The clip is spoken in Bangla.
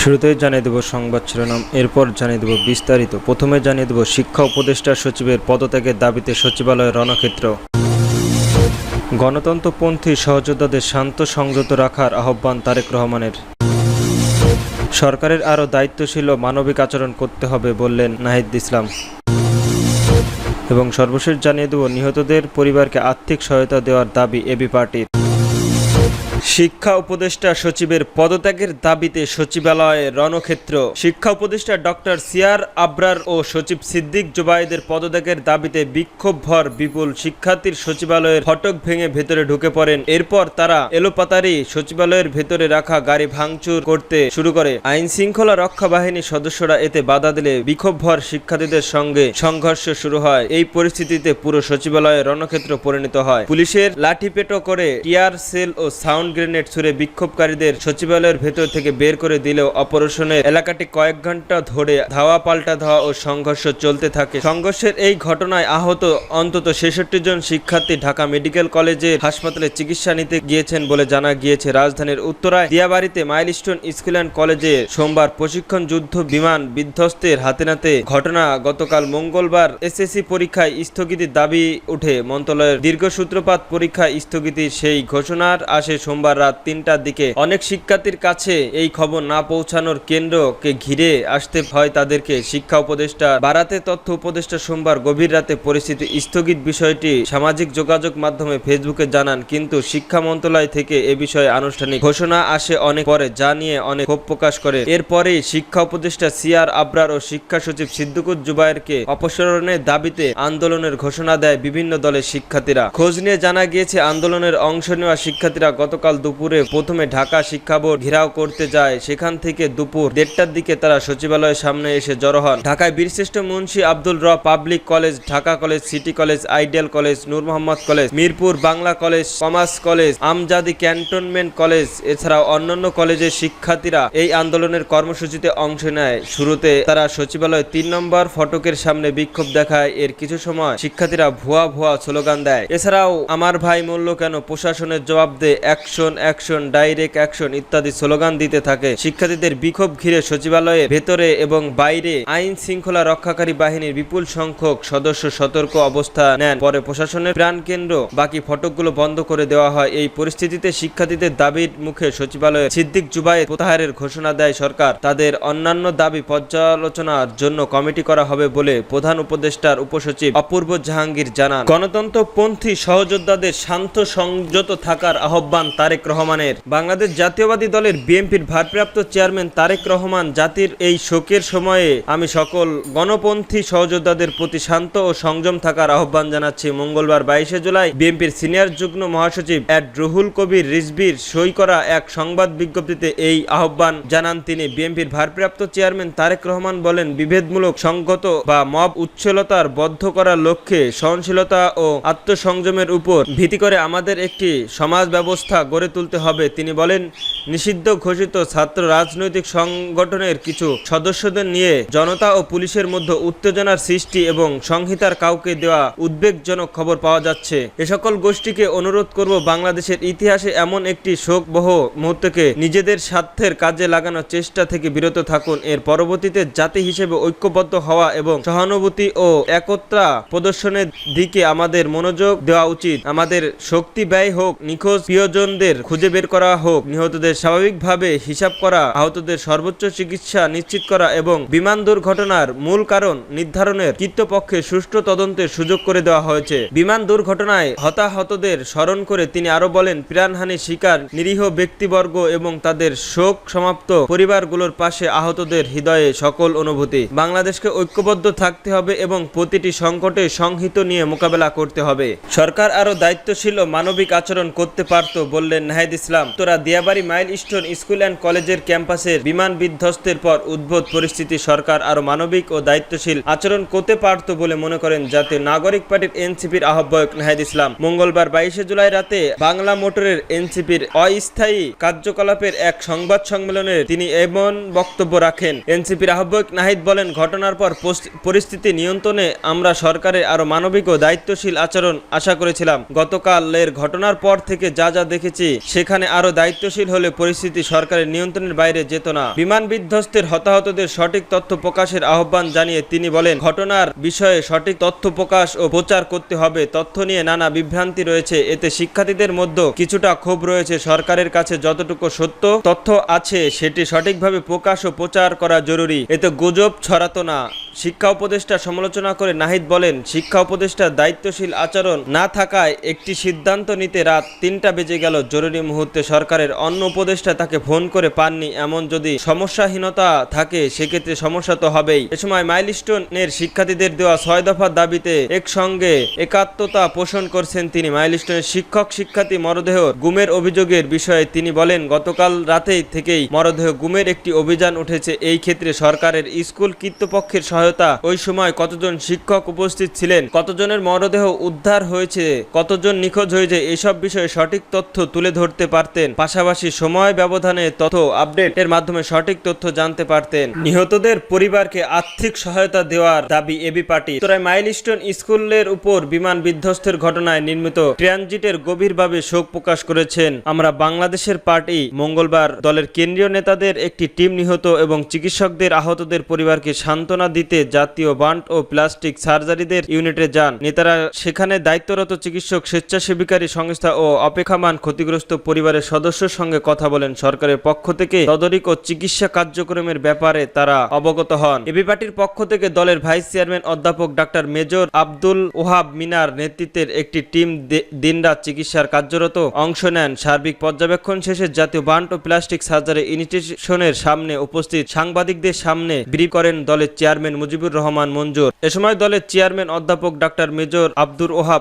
শুরুতেই জানিয়ে দেব সংবাদ শিরোনাম, এরপর জানিয়ে দেব বিস্তারিত। প্রথমে জানিয়ে দেব শিক্ষা উপদেষ্টা সচিবের পদত্যাগের দাবিতে সচিবালয়ে রণক্ষেত্র। গণতন্ত্রপন্থী সহযোদ্ধাদের শান্ত সংযত রাখার আহ্বান তারেক রহমানের। সরকারের আরও দায়িত্বশীল ও মানবিক আচরণ করতে হবে বললেন নাহিদ ইসলাম। এবং সর্বশেষ জানিয়ে দেব নিহতদের পরিবারকে আর্থিক সহায়তা দেওয়ার দাবি এবি পার্টির। শিক্ষা উপদেষ্টা সচিবের পদত্যাগের দাবিতে সচিবালয়ে রণক্ষেত্র। শিক্ষা উপদেষ্টা ডক্টর সিয়ার আবরার ও সচিব সিদ্দিক জুবায়েদের পদত্যাগের দাবিতে বিক্ষোভভর বিপুল শিক্ষার্থীর সচিবালয়ের ফটক ভেঙে ভেতরে ঢুকে পড়েন। এরপর তারা এলোপাতাড়ি সচিবালয়ের ভেতরে রাখা গাড়ি ভাঙচুর করতে শুরু করে। আইন শৃঙ্খলা রক্ষা বাহিনীর সদস্যরা এতে বাধা দিলে বিক্ষোভভর শিক্ষার্থীদের সঙ্গে সংঘর্ষ শুরু হয়। এই পরিস্থিতিতে পুরো সচিবালয়ে রণক্ষেত্র পরিণত হয়। পুলিশের লাঠিপেটো করে টিয়ার সেল ও সাউন্ড গ্রেনেড ছুড়ে বিক্ষোভকারীদের সচিবালয়ের ভেতর থেকে বের করে দিলেও অপারেশনের এলাকাটি কয়েক ঘন্টা ধরে ধাওয়া পাল্টা ধাওয়া ও সংঘর্ষ চলতে থাকে। সংঘর্ষের এই ঘটনায় আহত অন্তত 66 জন শিক্ষার্থী ঢাকা মেডিকেল কলেজের হাসপাতালে চিকিৎসা নিতে গিয়েছেন বলে জানা গিয়েছে। রাজধানীর উত্তরায় দিয়াবাড়িতে মাইলস্টোন স্কুল অ্যান্ড কলেজে সোমবার প্রশিক্ষণ যুদ্ধ বিমান বিধ্বস্তের হাতে নাতে ঘটনা। গতকাল মঙ্গলবার এসএসসি পরীক্ষায় স্থগিতির দাবি উঠে মন্ত্রণালয়ের দীর্ঘসূত্রপাত পরীক্ষায় স্থগিতির সেই ঘোষণার আসে সোমবার রাত ৩টার দিকে। অনেক শিক্ষার্থীর কাছে এই খবর না পৌঁছানোর কেন্দ্রকে ঘিরে আসতে হয় তাদেরকে। শিক্ষা উপদেষ্টা বারাতে তথ্য উপদেষ্টা সোমবার গভীর রাতে পরিস্থিতি স্থগিত বিষয়টি সামাজিক যোগাযোগ মাধ্যমে ফেসবুকে জানান, কিন্তু শিক্ষা মন্ত্রণালয় থেকে এ বিষয়ে আনুষ্ঠানিক ঘোষণা আসে অনেক পরে, যা নিয়ে অনেক ক্ষোভ প্রকাশ করে। এরপরেই শিক্ষা উপদেষ্টা সিয়ার আবরার ও শিক্ষা সচিব সিদ্দিকুর জুবায়েরকে অপসারণের দাবিতে আন্দোলনের ঘোষণা দেয় বিভিন্ন দলের শিক্ষার্থীরা। খোঁজ নিয়ে জানা গিয়েছে আন্দোলনের অংশ নেওয়া শিক্ষার্থীরা গতকাল দুপুরে প্রথমে ঢাকা শিক্ষা বোর্ড ঘেরাও করতে যায়। সেখান থেকে দুপুর 1টার দিকে তারা সচিবালয়ের সামনে এসে জড়ো হন। ঢাকায় বীরশ্রেষ্ঠ Munshi Abdul Rab public college, Dhaka college, city college, ideal college, Nur Mohammad college, Mirpur Bangla college, commerce college, আমজাদি ক্যান্টনমেন্ট কলেজ এছাড়াও অন্যান্য কলেজের শিক্ষার্থীরা এই আন্দোলনের কর্মসূচিতে অংশ নেয়। শুরুতে তারা সচিবালয় ৩ নম্বর ফটকের সামনে বিক্ষোভ দেখায়। এর কিছু সময় শিক্ষার্থীরা ভুয়া ভুয়া স্লোগান দেয়। এছাড়াও আমার ভাই মূল্য কেন, প্রশাসনের জবাব দে, অ্যাকশন অ্যাকশন, ডাইরেক্ট অ্যাকশন ইত্যাদি স্লোগান দিতে থাকে। শিক্ষার্থীদের বিক্ষোভ ঘিরে সচিবালয়ের ভেতরে এবং বাইরে আইন শৃঙ্খলা রক্ষাকারী বাহিনীর বিপুল সংখ্যক সদস্য সতর্ক অবস্থা নেন। পরে প্রশাসনের প্রাণকেন্দ্র বাকি ফটকগুলো বন্ধ করে দেওয়া হয়। এই পরিস্থিতিতে শিক্ষার্থীদের দাবির মুখে সচিবালয়ের সিদ্দিক জুবায়ের প্রত্যাহারের ঘোষণা দেয় সরকার। তাদের অন্যান্য দাবি পর্যালোচনার জন্য কমিটি করা হবে বলে প্রধান উপদেষ্টার উপসচিব অপূর্ব জাহাঙ্গীর জানান। গণতন্ত্রপন্থী সহযোদ্ধাদের শান্ত সংযত থাকার আহ্বান তারেক রহমানের। বাংলাদেশ জাতীয়বাদী দলের বিএনপির ভারপ্রাপ্ত চেয়ারম্যান তারেক রহমান জাতির এই শোকের সময়ে আমি সকল গণপন্থী সহযোদ্ধাদের প্রতি শান্ত ও সংযম থাকার আহ্বান জানাচ্ছি। মঙ্গলবার 22শে জুলাই বিএনপির সিনিয়র যুগ্ম মহাসচিব অ্যাড রুহুল কবির রিজভির সই করা এক সংবাদ বিজ্ঞপ্তিতে এই আহ্বান জানান তিনি। বিএনপির ভারপ্রাপ্ত চেয়ারম্যান তারেক রহমান বলেন, বিভেদমূলক সংগত বা মব উচ্ছলতার বদ্ধ করার লক্ষ্যে সহনশীলতা ও আত্মসংযমের উপর ভিত্তি করে আমাদের একটি সমাজ ব্যবস্থা গড়ে তুলতে হবে। তিনি বলেন, নিষিদ্ধ ঘোষিত ছাত্র রাজনৈতিক সংগঠনের কিছু সদস্যদের নিয়ে জনতা ও পুলিশের মধ্যে উত্তেজনার সৃষ্টি এবং সংহিতার কাউকে দেওয়া উদ্বেগজনক খবর পাওয়া যাচ্ছে। এ সকল গোষ্ঠীকে অনুরোধ করব, বাংলাদেশের ইতিহাসে এমন একটি শোকবহ মুহূর্তকে নিজেদের স্বার্থের কাজে লাগানোর চেষ্টা থেকে বিরত থাকুন। এর পরবর্তীতে জাতি হিসেবে ঐক্যবদ্ধ হওয়া এবং সহানুভূতি ও একতা প্রদর্শনের দিকে আমাদের মনোযোগ দেওয়া উচিত। আমাদের শক্তি ব্যয় হোক, নিখোঁজ প্রিয়জনদের খুঁজে বের করা হোক, নিহতদের স্বাভাবিকভাবে হিসাব করা, আহতদের সর্বোচ্চ চিকিৎসা নিশ্চিত করা এবং বিমান দুর্ঘটনার মূল কারণ নির্ধারণের কর্তৃপক্ষে সুষ্ঠু তদন্তের সুযোগ করে দেওয়া হয়েছে। বিমান দুর্ঘটনায় হতাহতদের স্মরণ করে তিনি আরো বলেন, প্রাণহানির শিকার নিরীহ ব্যক্তিবর্গ এবং তাদের শোক সমাপ্ত পরিবারগুলোর পাশে আহতদের হৃদয়ে সকল অনুভূতি। বাংলাদেশকে ঐক্যবদ্ধ থাকতে হবে এবং প্রতিটি সংকটে সংহিত নিয়ে মোকাবেলা করতে হবে। সরকার আরো দায়িত্বশীল ও মানবিক আচরণ করতে পারত বললেন নাহিদ ইসলাম। তোরা দিয়াবাড়ি মাইলস্টোন স্কুল অ্যান্ড কলেজের ক্যাম্পাসের বিমান বিধ্বস্তের পর উদ্ভূত পরিস্থিতি সরকার আরো মানবিক ও দায়িত্বশীল আচরণ করতে পারত বলে মনে করেন জাতীয় নাগরিক পার্টির এনসিপির আহ্বায়ক নাহিদ ইসলাম। মঙ্গলবার 22শে জুলাই রাতে বাংলা মোটরের এনসিপির অস্থায়ী কার্যকলাপের এক সংবাদ সম্মেলনে তিনি এমন বক্তব্য রাখেন। এনসিপির আহ্বায়ক নাহিদ বলেন, ঘটনার পর পরিস্থিতি নিয়ন্ত্রণে আমরা সরকারের আরো মানবিক ও দায়িত্বশীল আচরণ আশা করেছিলাম। গতকালের ঘটনার পর থেকে যা যা দেখেছি পরিস্থিতি, সেখানে আরো দায়িত্বশীল হলে পরিস্থিতি সরকারের নিয়ন্ত্রণের বাইরে যেত না। বিমান বিধ্বস্তের হতাহতদের সঠিক তথ্য প্রকাশের আহ্বান জানিয়ে তিনি বলেন, ঘটনার বিষয়ে সঠিক তথ্য প্রকাশ ও প্রচার করতে হবে। তথ্য নিয়ে নানা বিভ্রান্তি রয়েছে, এতে শিক্ষার্থীদের মধ্যে কিছুটা ক্ষোভ রয়েছে। সরকারের কাছে যতটুকু সত্য তথ্য আছে সেটি সঠিকভাবে প্রকাশ ও প্রচার করা জরুরি, এতে গুজব ছড়াতো না। শিক্ষা উপদেষ্টা সমালোচনা করে নাহিদ বলেন, শিক্ষা উপদেষ্টার দায়িত্বশীল আচরণ না থাকায় একটি সিদ্ধান্ত নিতে রাত ৩টা বেজে গেল। জরুরি মুহূর্তে সরকারের অন্য উপদেষ্টা তাকে ফোন করে পাননি। এমন যদি সমস্যাহীনতা থাকে সেক্ষেত্রে সমস্যা তো হবেই। এ সময় মাইলস্টোনের শিক্ষার্থীদের দেওয়া ৬ দফার দাবিতে একসঙ্গে একাত্মতা পোষণ করছেন তিনি। মাইলস্টোনের শিক্ষার্থী মরদেহ গুমের অভিযোগের বিষয়ে তিনি বলেন, গতকাল রাতে থেকেই মরদেহ গুমের একটি অভিযান উঠেছে। এই ক্ষেত্রে সরকারের স্কুল কর্তৃপক্ষের সহায়তা, ওই সময় কতজন শিক্ষক উপস্থিত ছিলেন, কতজনের মরদেহ উদ্ধার হয়েছে, কতজন নিখোঁজ হয়েছে, এসব বিষয়ে সঠিক তথ্য তুলে ধরতে পারতেন। পাশাপাশি সময় ব্যবধানে তথ্য আপডেটের মাধ্যমে সঠিক তথ্য জানতে পারতেন। নিহতদের পরিবারকে আর্থিক সহায়তা দেওয়ার দাবি এবি পার্টি। তোরাই মাইলস্টোন স্কুলের উপর বিমান বিধ্বস্তের ঘটনায় নির্মিত ট্রানজিটের গভীরভাবে শোক প্রকাশ করেছেন আমরা বাংলাদেশের পার্টি। মঙ্গলবার দলের কেন্দ্রীয় নেতাদের একটি টিম নিহত এবং চিকিৎসকদের আহতদের পরিবারকে সান্ত্বনা দিতে জাতীয় বান্ড ও প্লাস্টিক সার্জারিদের ইউনিটে যান। নেতারা সেখানে দায়িত্বরত চিকিৎসক, স্বেচ্ছাসেবী সংস্থা ও অপেক্ষমান ক্ষতিগ্রস্ত পরিবারের সদস্যের সঙ্গে কথা বলেন। সরকারের পক্ষ থেকে তদারকি ও চিকিৎসা কার্যক্রমের ব্যাপারে তারা অবগত হন। এবি পার্টির পক্ষ থেকে দলের ভাইস চেয়ারম্যান অধ্যাপক ডাক্তার মেজর আব্দুল ওহাব মিনার নেতৃত্বের একটি টিম দিনরাত চিকিৎসার কার্যরত অংশ নেন। সার্বিক পর্যবেক্ষণ শেষে জাতীয় বান্ড ও প্লাস্টিক সার্জারি ইনস্টিটিউশনের সামনে উপস্থিত সাংবাদিকদের সামনে ব্রিফ করেন দলের চেয়ারম্যান মুজিবুর রহমান মঞ্জুর। এ সময় দলের চেয়ারম্যান অধ্যাপক ডাক্তার মেজর আব্দুল ওহাব